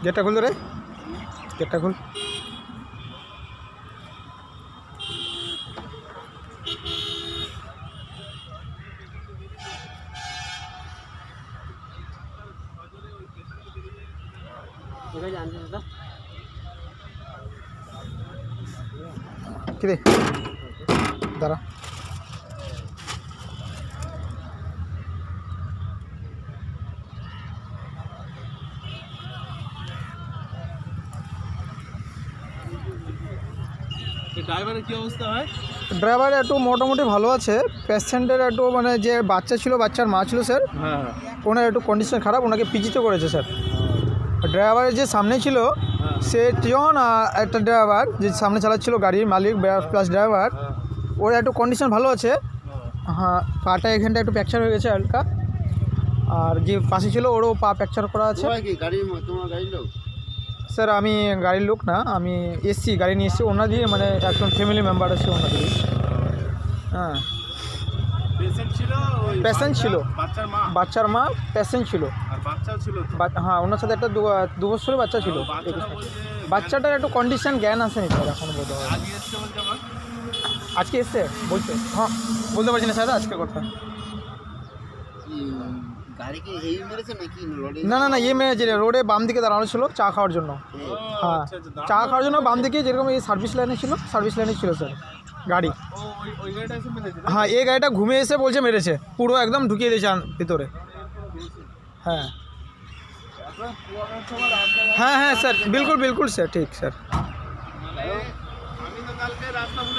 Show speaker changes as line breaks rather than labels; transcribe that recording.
Gate खुल रे gate खुल कि दाঁড়া
ড্রাইভারের কি অবস্থা হয়?
ড্রাইভার একটু মোটামুটি ভালো আছে, পেশেন্টের একটু মানে যে বাচ্চা ছিল, বাচ্চার মা ছিল স্যার,
হ্যাঁ
ওনার একটু কন্ডিশন খারাপ, ওনাকে পিজিতে করেছে স্যার। ড্রাইভারের যে সামনে ছিল সে টিয়ন, আর একটা ড্রাইভার যে সামনে চালাচ্ছিল গাড়ির মালিক প্লাস ড্রাইভার, ওর একটু কন্ডিশন ভালো আছে। হ্যাঁ, পাটা এখানটা একটু ফ্র্যাকচার হয়ে গেছে হালকা, আর যে পাশে ছিল ওরও পা ফ্র্যাকচার করা আছে।
তোমার গাড়ির লোক?
স্যার আমি গাড়ির লোক না, আমি এসছি, গাড়ি নিয়ে এসছি ওনার দিয়ে, মানে একজন ফ্যামিলি মেম্বার আছে ওনার দিয়ে। হ্যাঁ, পেশেন্ট ছিল, বাচ্চার মা পেশেন্ট ছিল, হ্যাঁ ওনার সাথে একটা 2 বছরের বাচ্চা ছিল। বাচ্চাটার একটু কন্ডিশন জ্ঞান আসেনি স্যার এখন বোধ হয়। আজকে এসছে বলতে, হ্যাঁ বলতে পারছি না স্যার আজকে কথা। না না না, ইয়ে মেরেছে রোডে বাম দিকে দাঁড়ানো ছিল চা খাওয়ার জন্য। হ্যাঁ, চা খাওয়ার জন্য বাম দিকে, যেরকম এই সার্ভিস লাইনে ছিল, সার্ভিস লাইনে ছিল স্যার গাড়ি। হ্যাঁ, এই গাড়িটা ঘুমে এসে বলছে মেরেছে, পুরো একদম ঢুকিয়ে দিয়েছে ভিতরে। হ্যাঁ হ্যাঁ হ্যাঁ স্যার, বিলকুল বিলকুল স্যার, ঠিক স্যার।